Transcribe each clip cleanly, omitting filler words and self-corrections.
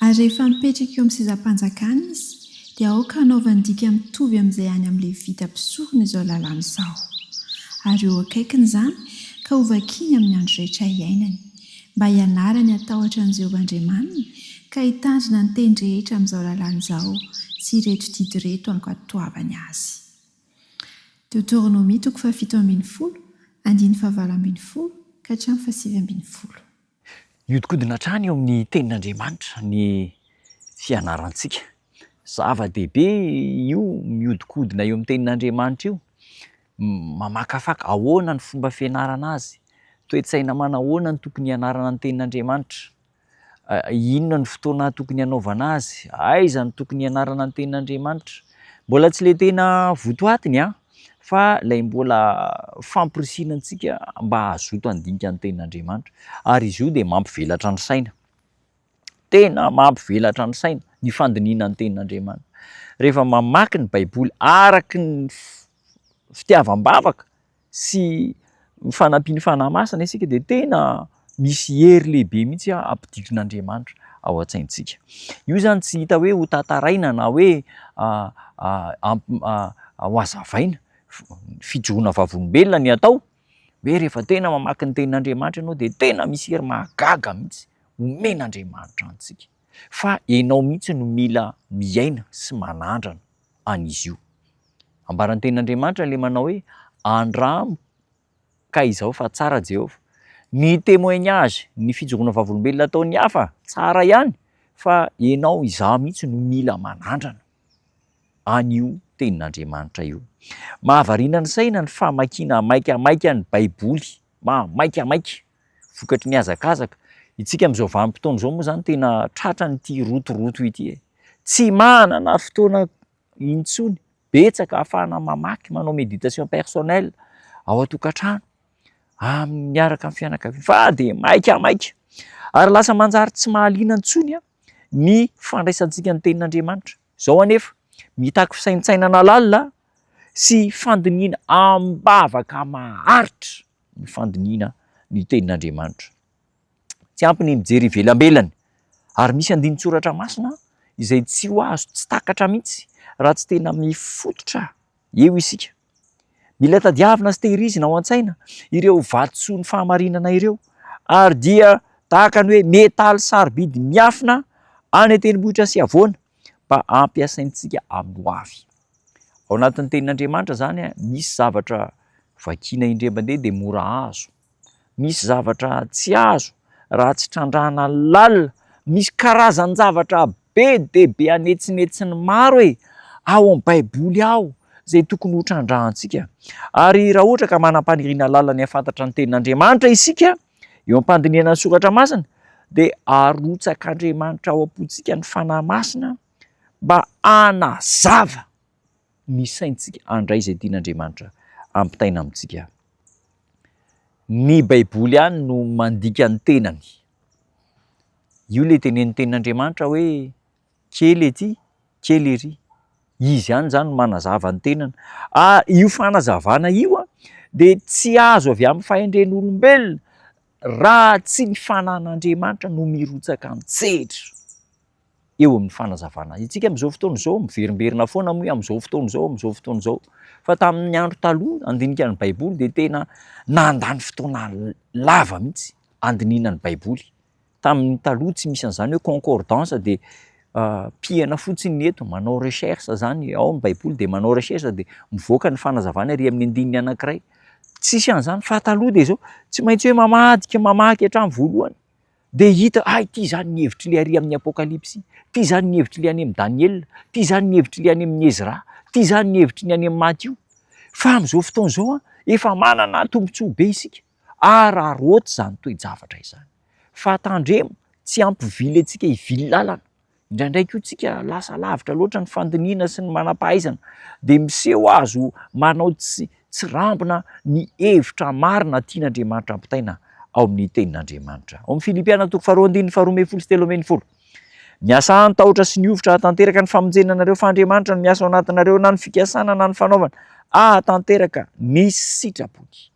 Ary rehefa mipetraka eo amin'ny sezam-panjakana izy dia aoka anaovany dika mitovy amin'izay any amin'ilay vita mpisorona izao lalàna izao. Ary eo akaikiny izany ka ho vakiany amin'ny andro rehetra iainany, mba hianarany atahotra an'i Jehovahandriamanina ka hitandrina ny teny rehetra amin'izao lalàna izao sy ireto didy reto ankatoavany azy. Deutéronomie 7:10, 9:20 ka 9:20. Mihodinkodina hatrany eo amin'ny tenin'Andriamanitra ny fianarantsika. Zava-dehibe io mihodinkodina eo amin'ny tenin'Andriamanitra io. Mamakafaka ahoana ny fomba fianarana azy, toe-tsaina manahoana ny tokony hianarana ny tenin'Andriamanitra, inona ny fotoana tokony hanaovana azy, aiza ny tokony hianarana ny tenin'Andriamanitra. Mbola tsy le tena votoatiny fa ilay mbola fampirisihana antsika mba hazoto handinika ny tenin'Andriamanitra. Ary izy io dia mampivelatra ny saina, tena mampivelatra ny saina ny fandiniana ny tenin'Andriamanitra. Rehefa mamaky ny Baiboly araky ny fitiavam-bavaka sy ny fanampiny fanahy masina isika dia tena misy hery lehibe mihitsy ampidirin'Andriamanitra ao an-tsaintsika. Io zany tsy hita hoe ho tantaraina na hoe ho hazavaina, fijoroana vavolombelona ny atao, hoe rehefa tena mamaky ny tenin'Andriamanitra ianao dia tena misy hery mahagaga mihitsy omen'Andriamanitra antsika. Fa ianao mihitsy no mila miaina sy manandrana an'izy io. Ambaran'ny tenin'Andriamanitra le manao hoe andramo ka izao fa tsara Jehovah. Ny témoignage, ny fijoroana vavolombelona ataon'ny hafa tsara ihany, fa ianao izaho mihitsy no mila manandrana an'io tenin'Andriamanitra io. Mahavariana ny saina ny famakiana maikamaika ny Baiboly, maikamaika vokatry ny hazakazaka. Itsika amin'izao vanim-potoana izao moa zany tena tratra n'ity rotoroto ity. Tsy manana fotoana intsony betsaka ahafahana mamaky, manao méditation personnelle ao an-tokantrano miaraka amin'ny fianakaviana, fa dia maikamaika. Ary lasa manjary tsy mahaliana intsony ny fandraisantsika ny tenin'Andriamanitra. Izao anefa mitaky fisaintsainana lalina sy fandiniana am-bavaka maharitra ny fandiniana ny tenin'Andriamanitra. Tsy ampy ny mijery ivelambelany. Ary misy andinin-tsoratra masina izay tsy ho azo tsy takatra mihitsy raha tsy tena mifototra eo isika. Mila tadiavina sy tehirizina ao an-tsaina ireo vatosoa ny fahamarinana ireo, ary dia tahaka ny hoe metaly sarobidy miafina any an-tendrombohitra sy havoana mba ampiasaintsika amin'ny ho avy. Ao anatin'ny tenin'Andriamanitra zany misy zavatra vakiana indray-mandeha dia mora azo, misy zavatra tsy azo raha tsy trandrahana lalina, misy karazan-javatra be dia be anetsinetsiny maro ao amin'ny Baiboly ao izay tokony ho trandrahantsika. Ary raha ohatra ka manam-paniriana lalina ny hafantatra ny tenin'Andriamanitra isika eo am-pandinihana ny soratra masina, dia arotsak'Andriamanitra ao am-pontsika ny fanahy masina mba hanazava ny saintsika handray izay tian'Andriamanitra ampitaina amintsika. Ny Baiboly ihany no mandika ny tenany. Io le tenen'ny tenin'Andriamanitra hoe kely ety, kely ery. Izy ihany zany manazava ny tenany. Io fanazavana io dia tsy azo avy amin'ny fahendren'olombelona raha tsy ny fanan'Andriamanitra no mirotsaka antsetra eo amin'ny fanazavana. Itsika amin'izao fotoana izao miverimberina foana moa amin'izao fotoana izao, amin'izao fotoana izao. Fa tamin'ny andro taloha andinika ny Baiboly dia tena nandany fotoana lava mihitsy andinina ny Baiboly. Tamin'ny taloha tsy misy an'izany hoe concordance dia pihana fotsiny ny eto, manao recherche zany ao ny Baiboly dia manao recherche dia mivoaka ny fanazavana ary amin'ny andininy anankiray. Tsisy an'izany fa taloha dia izao tsy maintsy hoe mamaky hatramin'ny voalohany dia hita ity zany ny hevitry le ary amin'ny Apokalipsy, ity zany ny hevitry le any amin'ny Daniel, ity zany ny hevitry le any amin'ny Ezra, ity zany ny hevitry ny any amin'ny Matthieu. Fa amin'izao fotoana izao efa manana tombontsoa be isika ary aroty zany toe-javatra izany. Fa tandremo tsy ampivily antsika hivily lalana. Indraindray koa tsika lasa lavitra loatra ny fandiniana sy ny manam-pahaizana dia miseho azo manao tsy rambona ny hevitra marina tian'Andriamanitra ampitaina ao amin'ny tenin'Andriamanitra. Ao amin'ny Filipiana 4:12-13. Miasa ny tahotra sy ny ovitra hatanteraka ny famonjena anareo fa Andriamanitra no miasa ao anatinareo na ny fikasana na ny fanaovana hatanteraka ny sitrapony.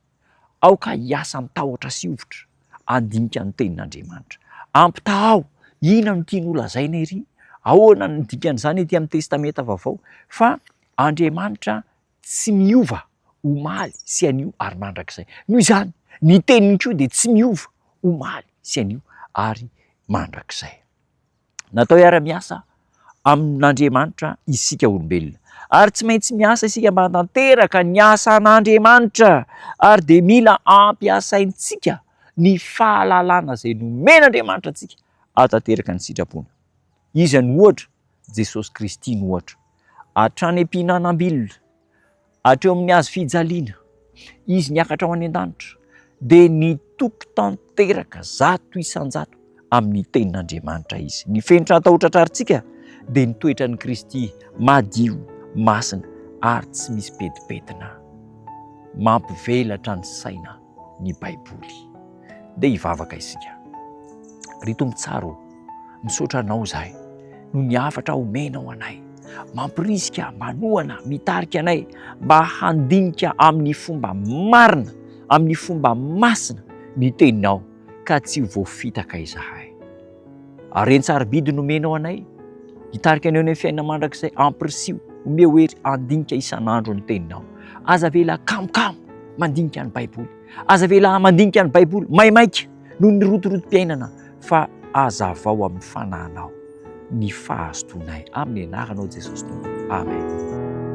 Aoka hiasa ny tahotra sy ovitra andinika ny tenin'Andriamanitra. Ampitao Ina no tiany holazaina ery? Ahoana ny dikan'izany ety amin'ny testamenta vaovao? Fa Andriamanitra tsy miova, omaly sy anio ary mandrakizay. Noho izany, ny teniny koa dia tsy miova, omaly sy anio ary mandrakizay. Natao hiara-miasa amin'Andriamanitra isika olombelona, ary tsy maintsy miasa isika mba tanteraka ny asan'Andriamanitra, ary dia mila ampiasaintsika ny fahalalana izay nomen'Andriamanitra antsika hatanteraka ny sitrapony. Izy any ohatra, Jesosy Kristy no ohatra. Hatrany am-pihinanam-bilona, hatreo amin'ny hazo fijaliana, izy niakatra ao any an-danitra, dia nitoky tanteraka zato isan-jato amin'ny tenin'Andriamanitra izy. Ny fenitra atao tratrarintsika dia ny toetra ny Kristy madio, masina ary tsy misy petipetina. Mampivelatra ny saina ny Baiboly. Dia hivavaka isika. Ry Tompo tsara, misaotra anao izahay no niafatra omenao anay, mampirisika, manohana, mitarika anay mba handinika amin'ny fomba marina, amin'ny fomba masina ny teninao, ka tsy ho voafitaka izahay. Aren-tsarabidi nomenao anay, hitarika anao ny fiainana mandrakizay, ampirisio, omeo hery handinika isan'andro ny teninao. Aza vela kamokamo mandinika ny Baiboly, aza vela mandinika ny Baiboly maimaika noho ny rotorotom-piainana, fa aza avao amin'ny fanahinao ny fahazotoanay, amin'ny anaranao Jesosy Tompo. Amen.